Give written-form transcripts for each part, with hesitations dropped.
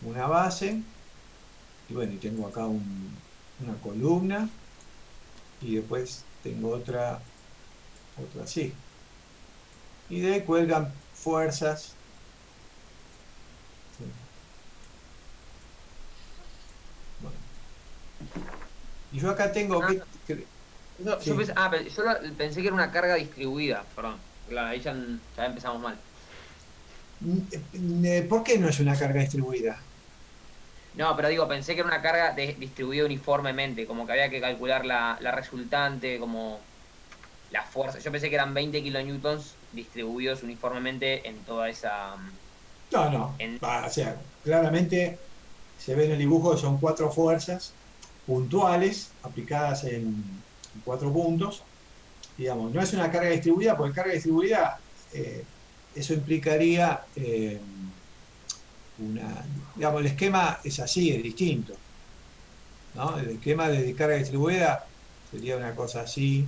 una base, y bueno, y tengo acá una columna, y después tengo otra así. Y de ahí cuelgan fuerzas. Sí, bueno. Y yo acá tengo Ah, que- yo sí. pensé que era una carga distribuida, perdón. Claro, ahí ya empezamos mal. ¿Por qué no es una carga distribuida? No, pero digo, pensé que era una carga distribuida uniformemente, como que había que calcular la resultante, como la fuerza. Yo pensé que eran 20 kilonewtons distribuidos uniformemente en toda esa... No, no. En, O sea, claramente se ve en el dibujo que son cuatro fuerzas puntuales aplicadas en cuatro puntos. Digamos, no es una carga distribuida, porque carga distribuida, eh, eso implicaría digamos, el esquema es así, es distinto, ¿no? El esquema de carga distribuida sería una cosa así,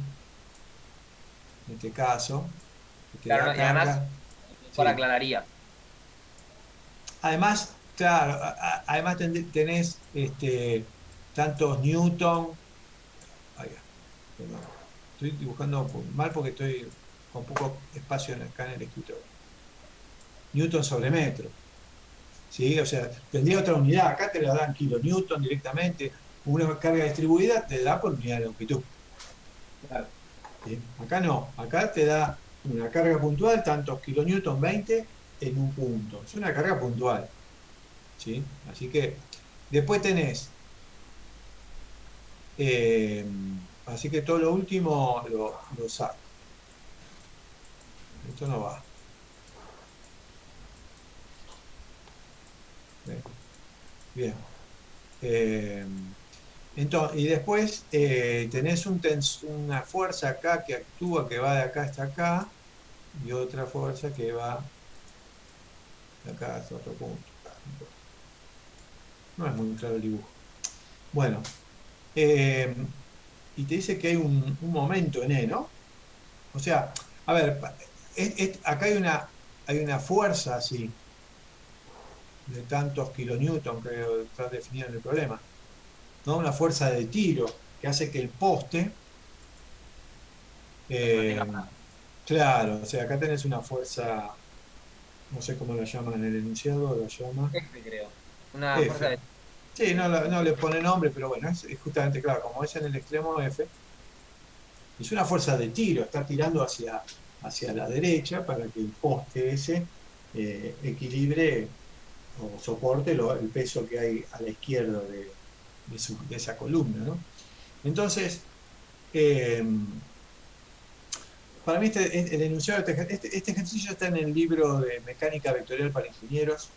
en este caso, que te claro, da no, y además, carga. mejor Sí. aclararía. Además, claro, además tenés tantos newton. Ay, perdón. Estoy dibujando mal porque estoy con poco espacio acá en el escritorio. Newton sobre metro. ¿Sí? O sea, tendría otra unidad. Acá te la dan kilonewton directamente. Una carga distribuida te da por unidad de longitud. Claro. ¿Sí? Acá no. Acá te da una carga puntual, tantos kilonewton 20 en un punto. Es una carga puntual. ¿Sí? Así que después tenés. eh, Así que todo lo último lo saco. Esto no va. ¿Eh? Bien. Eh, y después tenés una fuerza acá que actúa, que va de acá hasta acá, y otra fuerza que va de acá hasta otro punto. No es muy claro el dibujo. Bueno, eh, y te dice que hay un momento en E, ¿no? O sea, a ver, acá hay una fuerza así, de tantos kilonewton, creo que está definida en el problema, ¿no? Una fuerza de tiro que hace que el poste. Se mantenga eh, parado. Claro, o sea, acá tenés una fuerza, no sé cómo la llaman en el enunciado, la llama F, creo. Una fuerza F. de... Sí, no le pone nombre, pero bueno, es justamente, claro, como es en el extremo F, es una fuerza de tiro, está tirando hacia la derecha para que el poste ese equilibre o soporte el peso que hay a la izquierda de esa columna, ¿no? Entonces, eh, para mí el enunciado este ejercicio está en el libro de Mecánica Vectorial para Ingenieros.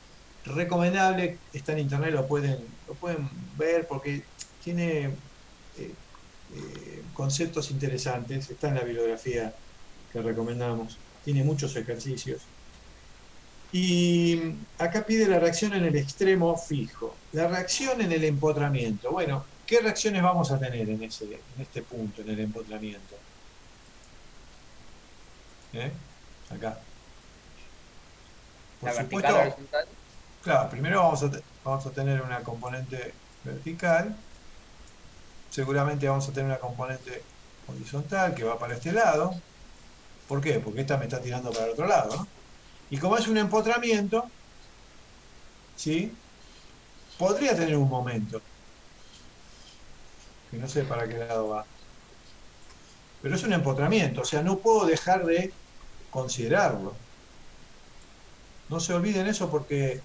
Recomendable, está en internet, lo pueden ver porque tiene eh, conceptos interesantes, está en la bibliografía que recomendamos, tiene muchos ejercicios. Y acá pide la reacción en el extremo fijo. La reacción en el empotramiento. Bueno, ¿qué reacciones vamos a tener en este punto, en el empotramiento? ¿Eh? Acá. Por La vertical, supuesto, horizontal. claro, primero vamos a tener una componente vertical, seguramente vamos a tener una componente horizontal que va para este lado. ¿Por qué? Porque esta me está tirando para el otro lado, ¿no? Y como es un empotramiento, ¿sí? Podría tener un momento, que no sé para qué lado va, pero es un empotramiento, o sea, no puedo dejar de considerarlo. No se olviden eso porque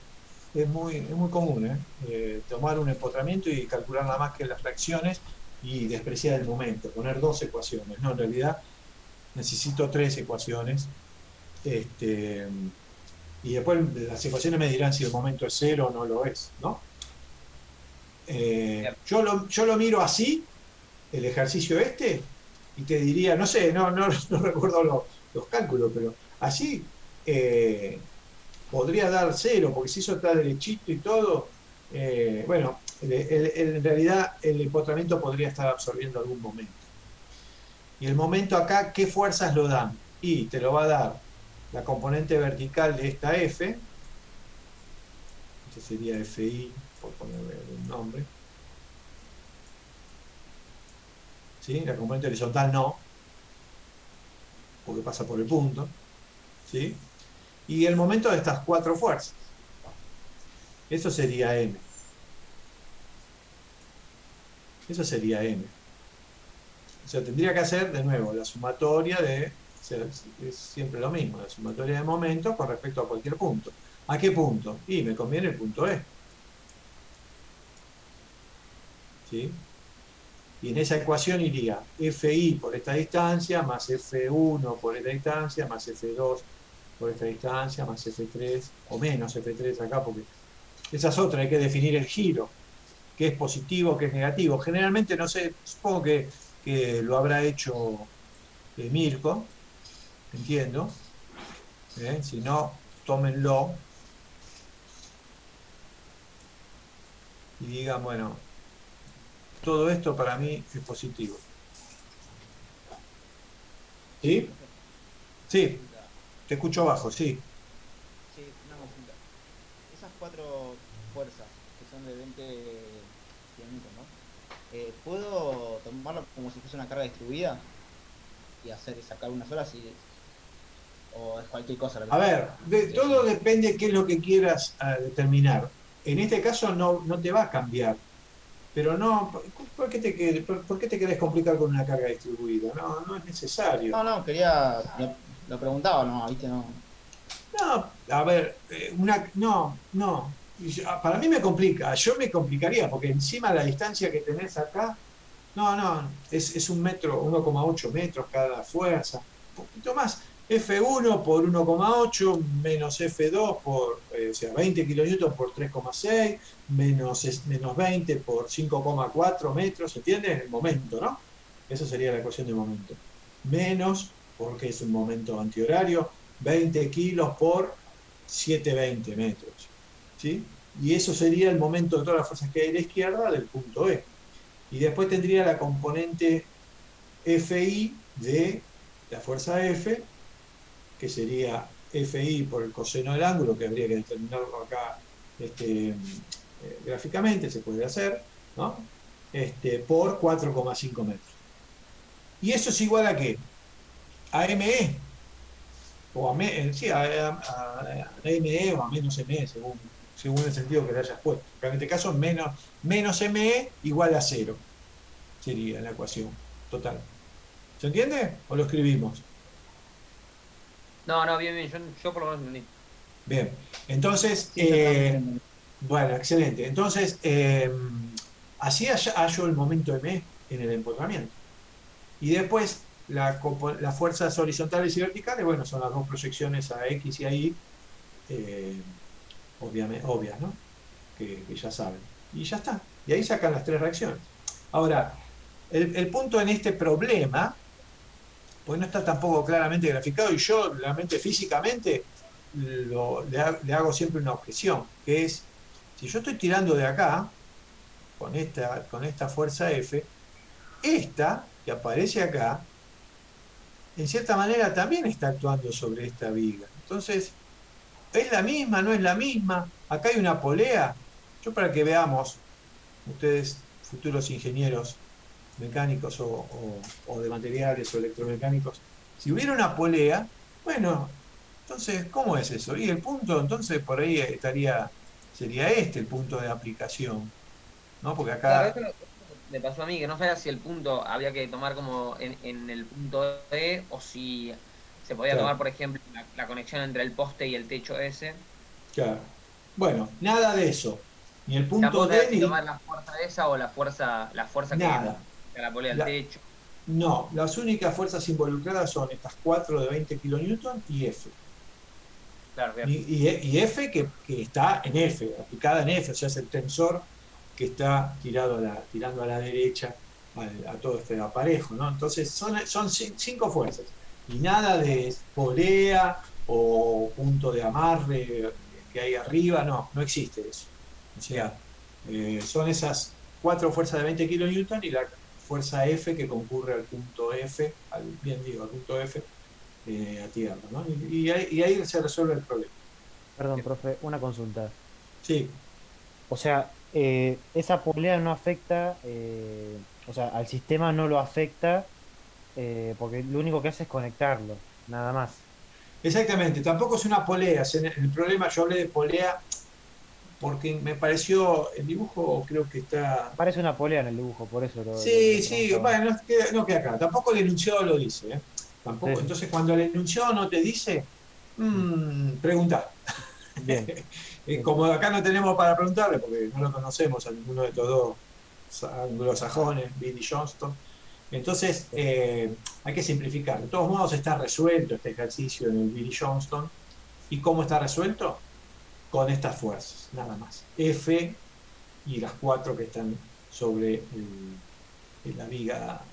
es muy común, ¿eh? Tomar un empotramiento y calcular nada más que las reacciones y despreciar el momento, poner dos ecuaciones. No, en realidad necesito tres ecuaciones. Este, y después las ecuaciones me dirán si el momento es cero o no lo es, ¿no? Bien. Yo lo miro así, el ejercicio este, y te diría, no sé, no recuerdo los cálculos, pero así podría dar cero, porque si eso está derechito y todo, bueno, en realidad el empotramiento podría estar absorbiendo algún momento. Y el momento acá, ¿qué fuerzas lo dan? Y te lo va a dar la componente vertical de esta F, Esto sería FI, por ponerle un nombre. ¿Sí? La componente horizontal no, porque pasa por el punto. ¿Sí? Y el momento de estas cuatro fuerzas. Eso sería M. Eso sería M. O sea, tendría que hacer de nuevo la sumatoria de, o sea, es siempre lo mismo, la sumatoria de momentos con respecto a cualquier punto. ¿A qué punto? Y me conviene el punto E. ¿Sí? Y en esa ecuación iría FI por esta distancia, más F1 por esta distancia, más F2 por esta distancia, más F3, o menos F3 acá, porque esa es otra, hay que definir el giro, qué es positivo, qué es negativo. Generalmente, no sé, supongo que lo habrá hecho Mirko, entiendo. Si no, tómenlo y digan, bueno, todo esto para mí es positivo. ¿Sí? Profe, una Sí, consulta. te escucho bajo, sí. Sí, una consulta. Esas cuatro fuerzas que son de 20 kilómetros, ¿no? ¿Puedo tomarlo como si fuese una carga distribuida y sacar unas horas o es cualquier cosa lo que A ver, estoy todo haciendo? depende qué es lo que quieras determinar. En este caso no te va a cambiar, pero no, ¿por qué te querés complicar con una carga distribuida? No es necesario. No, quería, lo preguntaba, no, viste, no. No, a ver, no. Para mí me complica, yo me complicaría, porque encima la distancia que tenés acá, es 1 metro, 1,8 metros cada fuerza, un poquito más. F1 por 1,8 menos F2 por, o sea, 20 kilonewtons por 3,6 menos 20 por 5,4 metros, ¿entiendes? El momento, ¿no? Eso sería la ecuación de momento. Menos, porque es un momento antihorario, 20 kilos por 720 metros. ¿Sí? Y eso sería el momento de todas las fuerzas que hay a la izquierda del punto E. Y después tendría la componente FI de la fuerza F, que sería FI por el coseno del ángulo, que habría que determinarlo acá gráficamente, se puede hacer, ¿no? Por 4,5 metros. ¿Y eso es igual a qué? A ME, o sí, a ME o a menos ME, según el sentido que le hayas puesto. En este caso, menos ME igual a 0, sería la ecuación total. ¿Se entiende? ¿O lo escribimos? No, bien, yo por lo menos entendí. Bien. Entonces, Sí, yo también entendí. bueno, excelente. Entonces, así hallo el momento M en el empotramiento. Y después, las fuerzas horizontales y verticales, bueno, son las dos proyecciones a X y a Y, eh, obvias, ¿no? Que ya saben. Y ya está. Y ahí sacan las tres reacciones. Ahora, el punto en este problema, pues no está tampoco claramente graficado, y yo realmente físicamente le hago siempre una objeción, que es, si yo estoy tirando de acá, con esta fuerza F, esta que aparece acá, en cierta manera también está actuando sobre esta viga. Entonces, ¿es la misma? ¿No es la misma? Acá hay una polea. Yo para que veamos, ustedes, futuros ingenieros mecánicos o de materiales o electromecánicos, si hubiera una polea, bueno, entonces, ¿cómo es eso? Y el punto, entonces, por ahí sería este el punto de aplicación, ¿no? Porque Claro, acá, eso me pasó a mí, que no sabía si el punto había que tomar como en el punto E o si se podía tomar, claro, por ejemplo, la conexión entre el poste y el techo ese. claro. Bueno, nada de eso. Ni el punto Tampoco D sabía si ni tomar la fuerza esa o la fuerza nada. que la polea al La- techo. no, las únicas fuerzas involucradas son estas cuatro de 20 kilonewton y F. Claro, bien. Y F que está en F, aplicada en F, o sea, es el tensor que está tirando a la derecha a todo este aparejo, ¿no? Entonces son cinco fuerzas y nada de polea o punto de amarre que hay arriba, no existe eso. O Bien. sea, son esas cuatro fuerzas de 20 kilonewton y la fuerza F que concurre al punto F, bien digo, al punto F a tierra, ¿no? Y ahí se resuelve el problema. Perdón, Bien. profe, una consulta. Sí. O sea, esa polea no afecta, o sea, al sistema no lo afecta, porque lo único que hace es conectarlo, nada más. Exactamente, tampoco es una polea. El problema, yo hablé de polea porque me pareció, el dibujo creo que está... Parece una polea en el dibujo, por eso lo Sí, sí, preguntaba. bueno, no queda acá. Tampoco el enunciado lo dice, ¿eh? Sí, Tampoco. sí. Entonces, cuando el enunciado no te dice, Mm. pregunta. Bien, bien. Como acá no tenemos para preguntarle, porque no lo conocemos a ninguno de estos dos anglosajones, Bill y Johnston, entonces hay que simplificar. De todos modos, está resuelto este ejercicio en el Bill y Johnston. ¿Y cómo está resuelto? Con estas fuerzas, nada más. F y las cuatro que están sobre la viga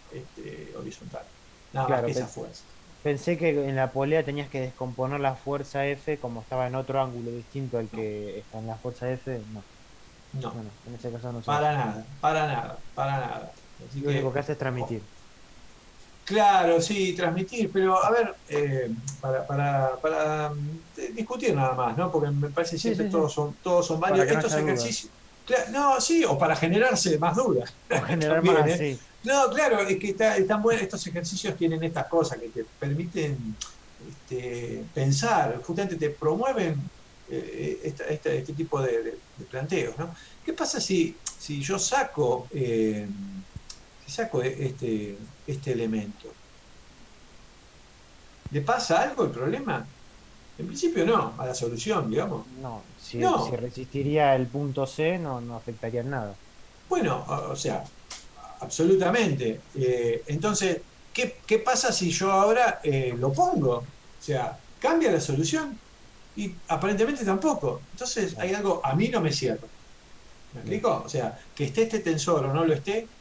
horizontal. Nada más que Claro, esas fuerzas. pensé que en la polea tenías que descomponer la fuerza F como estaba en otro ángulo distinto al No, que está en la fuerza F. No, no, bueno, en ese caso no sé. para nada, para nada, para nada. Así Lo único que, que hace es transmitir. claro, sí, transmitir, pero a ver, para discutir nada más, ¿no? Porque me parece Sí, siempre sí, sí. todos son Para válidos. que no Estos haya dudas. ejercicios, no, sí, o para generarse más dudas O generar también, más, ¿eh? sí. No, claro, es que están buenos, estos ejercicios tienen estas cosas que te permiten pensar, justamente te promueven este tipo de planteos, ¿no? ¿Qué pasa si yo saco este elemento? ¿Le pasa algo el problema? En principio no, a la solución, digamos. No, si No. resistiría el punto C, no, no afectaría en nada. Bueno, o sea, absolutamente. Entonces, ¿qué pasa si yo ahora lo pongo? O sea, ¿cambia la solución? Y aparentemente tampoco. Entonces hay Claro, algo, a mí no me cierra. ¿Me bien. explico? O sea, que esté este tensor o no lo esté,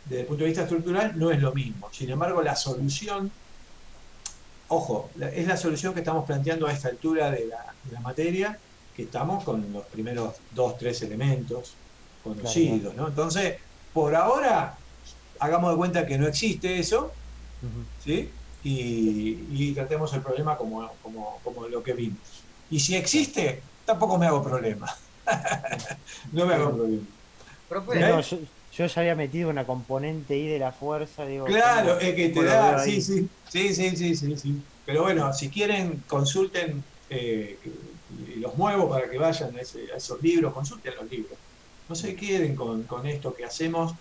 desde el punto de vista estructural, no es lo mismo. Sin embargo, la solución, ojo, es la solución que estamos planteando a esta altura de la materia, que estamos con los primeros dos, tres elementos Claro, claro. conocidos, ¿no? Entonces, por ahora, hagamos de cuenta que no existe eso, Ujú. ¿sí? Y tratemos el problema como lo que vimos. Y si Claro, existe, tampoco me hago problema. bien. No me Sí, hago sí. problema. Sí, Profe, no, ¿Ok? yo ya había metido una componente I de la fuerza, digo, Claro, es que cómo te lo veo da, sí, ahí? sí, sí, sí, sí, sí, sí. Pero bueno, si quieren, consulten, y los muevo para que vayan a esos libros, consulten los libros. No se Bien. queden con esto que hacemos,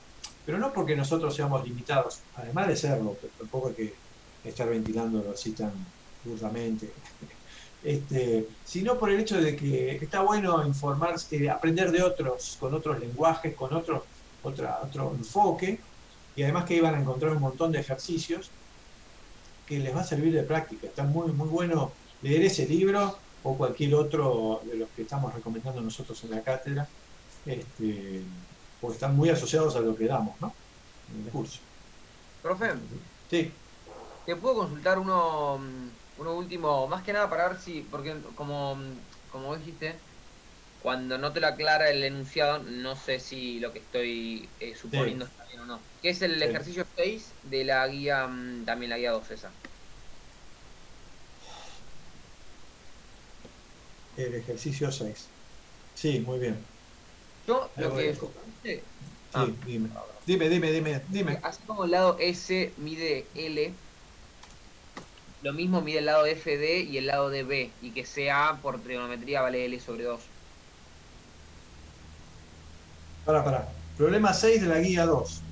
pero no porque nosotros seamos limitados, además de serlo, pero tampoco hay que estar ventilándolo así tan burdamente, sino por el hecho de que está bueno informarse, aprender de otros, con otros lenguajes, con otro enfoque, y además que iban a encontrar un montón de ejercicios que les va a servir de práctica. Está muy, muy bueno leer ese libro o cualquier otro de los que estamos recomendando nosotros en la cátedra, este, porque están muy asociados a lo que damos, ¿no? En el Bien. curso. profe, Sí, ¿te puedo consultar uno último? Más que nada para ver si, porque como dijiste, cuando no te lo aclara el enunciado, no sé si lo que estoy sí, suponiendo está bien o no. ¿Qué es el sí. ejercicio 6 de la guía, también la guía 2 esa? El ejercicio 6. Sí, muy bien. Yo Ahí lo voy que a copiar. supuse, Sí, dime. Dime. así como el lado S mide L, lo mismo mide el lado FD y el lado DB, y que CA por trigonometría vale L sobre 2. Pará. Problema 6 de la guía 2.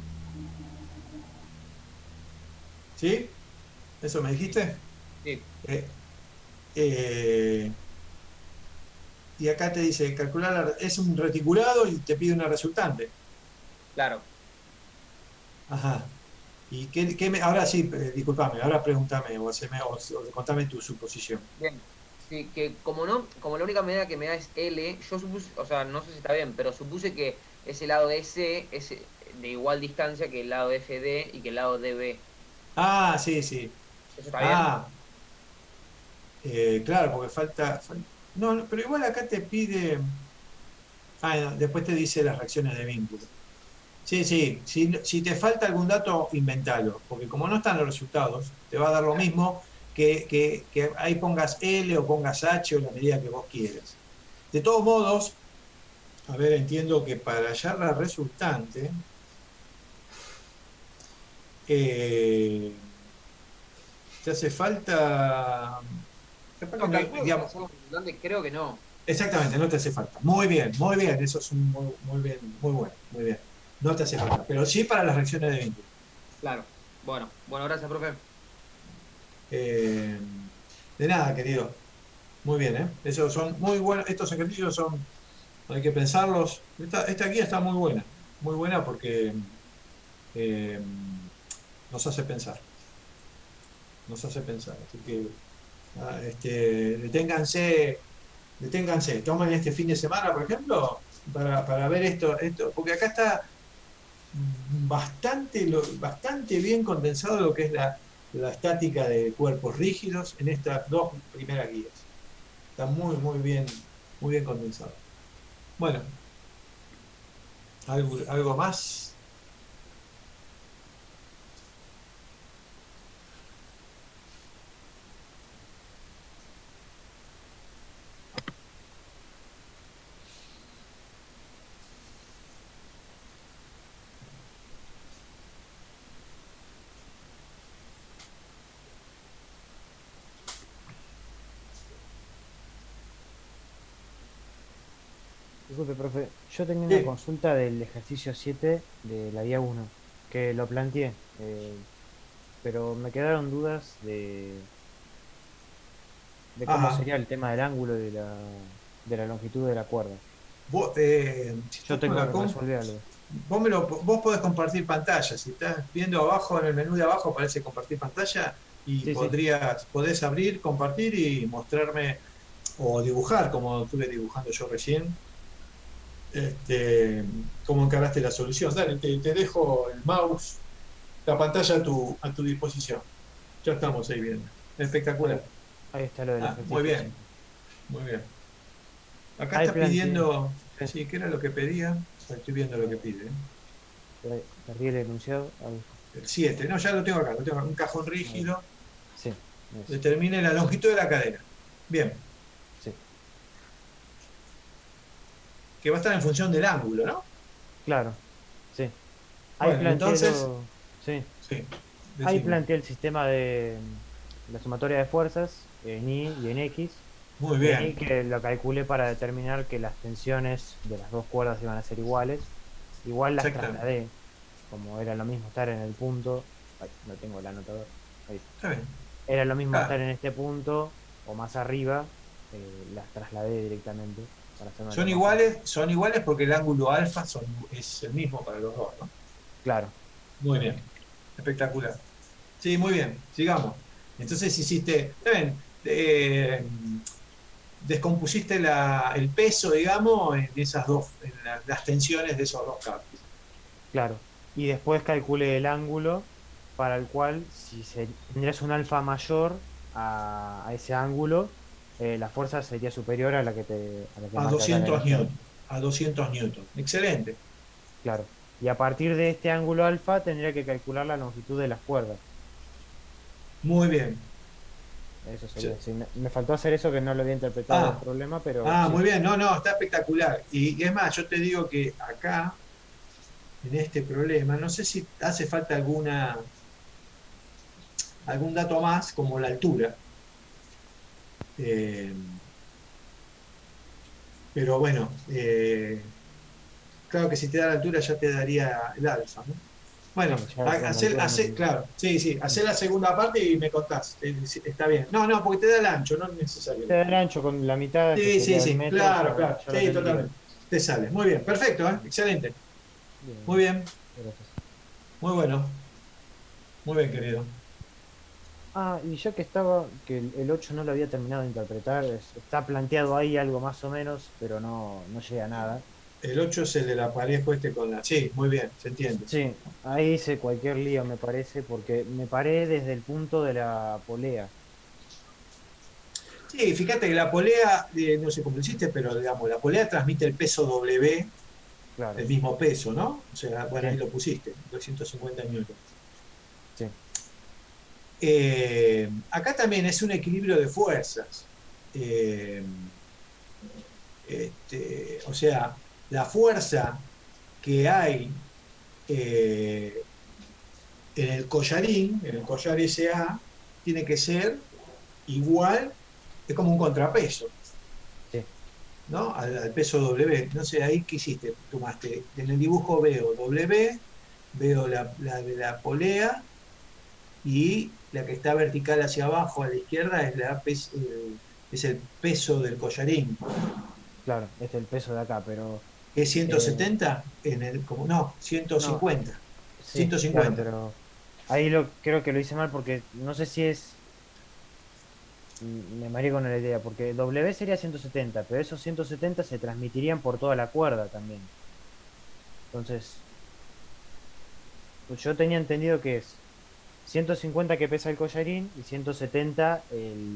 ¿Sí? ¿Eso me Sí, dijiste? sí, Eh, eh, y acá te dice, calcular, es un reticulado y te pide una resultante. claro. Ajá. ¿Y ahora sí, discúlpame, ahora pregúntame o contame tu suposición. Bien. Sí, que como no, como la única medida que me da es L, yo supuse, o sea, no sé si está bien, pero supuse que ese lado de S es de igual distancia que el lado de FD y que el lado de B. Ah, sí, sí. ¿Eso está bien? Ah, claro, porque no, no, pero igual acá te pide. Ah, no, después te dice las reacciones de vínculo. Sí, sí, si te falta algún dato, inventalo, porque como no están los resultados, te va a dar lo Claro. mismo que ahí pongas L o pongas H o la medida que vos quieras. De todos modos, A ver, entiendo que para hallar la resultante, eh, te hace falta, capaz que No, calculo que para digamos, hacerlo resultante creo que no. exactamente, no te hace falta. Muy bien, eso es un muy bien, muy bueno, muy bien. No te hace falta, pero sí para las reacciones de vínculo. Claro. Bueno, gracias, profe. Eh, de nada, querido. Muy bien, ¿eh? Esos son muy buenos, estos ejercicios son, hay que pensarlos. Esta guía está muy buena porque eh, nos hace pensar, nos hace pensar. Así que deténganse, tomen este fin de semana, por ejemplo, para ver esto, porque acá está bastante bien condensado lo que es la estática de cuerpos rígidos en estas dos primeras guías. Está muy bien condensado. Bueno, algo más. Disculpe, profe, yo tenía una Sí. consulta del ejercicio 7 de la guía 1 que lo planteé, pero me quedaron dudas de cómo Ajá. sería el tema del ángulo y de la longitud de la cuerda. Si Yo estás con tengo la que resolver algo. vos podés compartir pantalla. Si estás viendo abajo en el menú de abajo aparece compartir pantalla y Sí, sí, podés abrir, compartir y mostrarme o dibujar como estuve dibujando yo recién, este, cómo encaraste la solución. Dale, te dejo el mouse, la pantalla a tu disposición. Ya estamos ahí viendo. Espectacular. ahí, ahí está lo del Muy ejercicio bien, 7. muy bien. Acá Ahí está planteé, pidiendo, sí, sí, ¿qué era lo que pedía? Estoy viendo lo que eh, pide. perdí el enunciado. Ahí, El 7, no, ya lo tengo acá, lo tengo acá. Un cajón ahí, rígido, sí, eso, determine la longitud de la cadena. Bien, sí, que va a estar en función del ángulo, ¿no? claro, sí. Ahí Bueno, planteé entonces, sí, sí, ahí decime. planteé el sistema de la sumatoria de fuerzas en Y y en X. Muy En bien, Y que lo calculé para determinar que las tensiones de las dos cuerdas iban a ser iguales. Igual las exactamente. trasladé, como era lo mismo estar en el punto. Ay, no tengo el anotador. Ahí está. Está bien. Era lo mismo estar Ah, en este punto o más arriba. Las trasladé directamente para hacerme más fácil. son iguales porque el ángulo alfa es el mismo para los dos, ¿no? Claro, Muy bien, espectacular. Sí, muy bien, sigamos. Entonces hiciste, está bien, descompusiste el peso, digamos, en esas dos, en las tensiones de esos dos cables. claro. Y después calculé el ángulo para el cual, si tendrías un alfa mayor a ese ángulo, la fuerza sería superior a la que A marca acá en el 200 enunciado. newton, a 200 newton. Excelente. Claro. Y a partir de este ángulo alfa tendría que calcular la longitud de las cuerdas. Muy bien. Eso sería. Sí, me faltó hacer eso que no lo había interpretado el Ah, problema, pero sí. muy bien. No, no, está espectacular. Y es más, yo te digo que acá, en este problema, no sé si hace falta algún dato más, como la altura. Eh, pero bueno, claro que si te da la altura ya te daría el alfa, ¿no? Bueno, Sí, ya con la altura no te... claro, sí, sí, hacer la segunda parte y me contás. Sí, está bien. No, no, porque te da el ancho, no es necesario. Te da el ancho con la mitad, que Sí, sí, sería el sí, metro, claro, ya, claro. ya lo Sí, tendría. totalmente. Te sale. Muy bien, perfecto, ¿eh? Excelente. Muy Bien, bien, gracias. muy bueno. Muy bien, querido. Ah, y ya que estaba, que el 8 no lo había terminado de interpretar, está planteado ahí algo más o menos, pero no llega a nada. El 8 es el del aparejo este con la. Sí, muy bien, se entiende. Sí, ahí hice cualquier lío, me parece, porque me paré desde el punto de la polea. Sí, fíjate que la polea, no sé cómo lo hiciste, pero digamos, la polea transmite el peso W, Claro, el mismo peso, ¿no? O sea, bueno, ahí sí, lo pusiste, 250 newton. sí, Acá también es un equilibrio de fuerzas. O sea, la fuerza que hay eh, en el collarín, en el collar SA, tiene que ser igual, es como un contrapeso, Sí, ¿no? Al peso W. No sé, ahí qué hiciste, tomaste. En el dibujo veo W, veo la de la polea y la que está vertical hacia abajo a la izquierda es el peso del collarín. claro, es el peso de acá, pero ¿Es eh, 170? No, no, 150. sí, claro, 150. pero ahí creo que lo hice mal porque no sé si es, me mareé con la idea, porque W sería 170, pero esos 170 se transmitirían por toda la cuerda también. Entonces, pues yo tenía entendido que es 150 que pesa el collarín y 170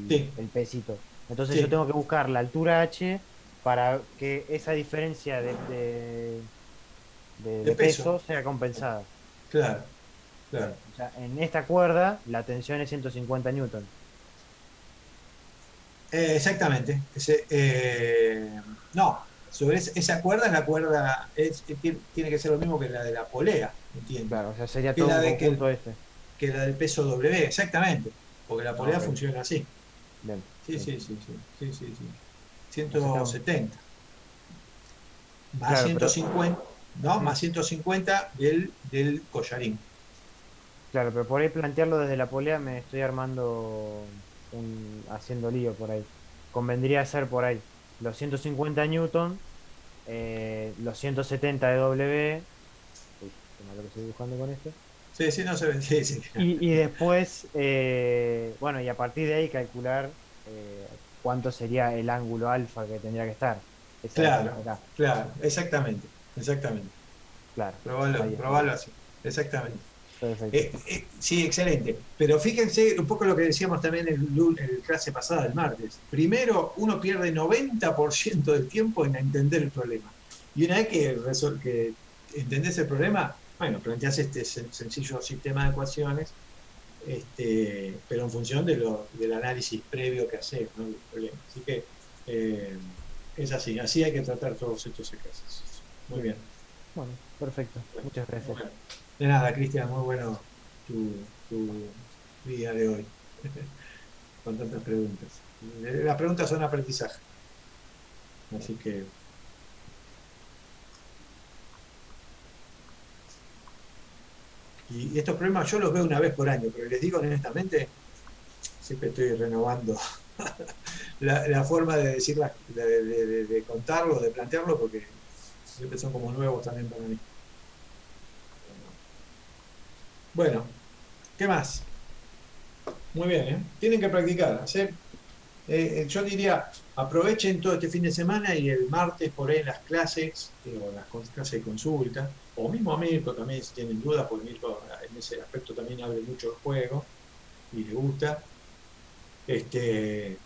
Sí, el pesito. Entonces yo sí, tengo que buscar la altura H para que esa diferencia de de peso. peso sea compensada. Claro, Bien, claro. o sea, en esta cuerda la tensión es 150 newton. Exactamente. No, sobre esa cuerda, la cuerda tiene que ser lo mismo que la de la polea, entiendo. Claro, o sea, sería Que todo la, un de, conjunto este. que la del peso W, exactamente. Porque la Ah, polea ok, funciona así. bien, Sí, bien. sí, sí, sí, sí, sí, sí. Entonces tengo, 170 más claro, pero 150, ¿no? mm, Más 150 del collarín. claro, pero por ahí plantearlo desde la polea me estoy armando haciendo lío por ahí. Convendría hacer por ahí los 150 newton, los 170 de W, uy, qué malo que estoy dibujando con esto. Sí, sí, no se ve, sí, sí. Y después, bueno, y a partir de ahí calcular cuánto sería el ángulo alfa que tendría que estar, esa Claro, distancia acá. claro, exactamente, exactamente. Claro, Probalo, ahí está. probalo así, exactamente. Perfecto. Sí, excelente. Pero fíjense un poco lo que decíamos también en el clase pasada, el martes. Primero, uno pierde 90% del tiempo en entender el problema. Y una vez que entendés el problema, bueno, planteás este sencillo sistema de ecuaciones, pero en función del análisis previo que haces, ¿no? Del problema. Así que eh, es así, así hay que tratar todos estos ejercicios. Muy bien. Bueno, perfecto. Bueno, Muchas gracias. bueno. De nada, Cristian, muy bueno tu día de hoy, con tantas preguntas. Las preguntas son aprendizaje, así que... Y estos problemas yo los veo una vez por año, pero les digo honestamente, siempre estoy renovando la forma de decirlas, de contarlo, de plantearlo, porque siempre son como nuevos también para mí. Bueno, ¿qué más? Muy bien, ¿eh? Tienen que practicar. Yo diría, aprovechen todo este fin de semana y el martes por ahí en las clases, o las clases de consulta, o mismo a Mirko también si tienen dudas, porque Mirko en ese aspecto también habla mucho del juego y le gusta.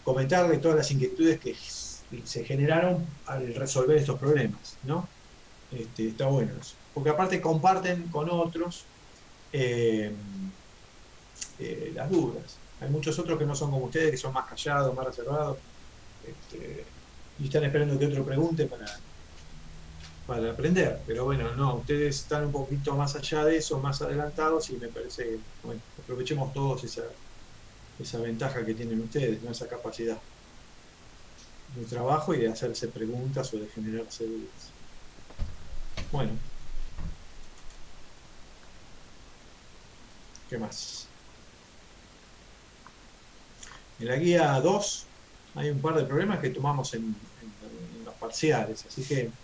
Comentarle todas las inquietudes que se generaron al resolver estos problemas, ¿no? Está bueno eso. Porque aparte comparten con otros eh, las dudas. Hay muchos otros que no son como ustedes, que son más callados, más reservados, este, y están esperando que otro pregunte para aprender. Pero bueno, no, ustedes están un poquito más allá de eso, más adelantados, y me parece que, bueno, aprovechemos todos esa ventaja que tienen ustedes, ¿no? Esa capacidad de trabajo y de hacerse preguntas o de generarse dudas. Bueno, ¿qué más? En la guía 2 hay un par de problemas que tomamos en los parciales, así que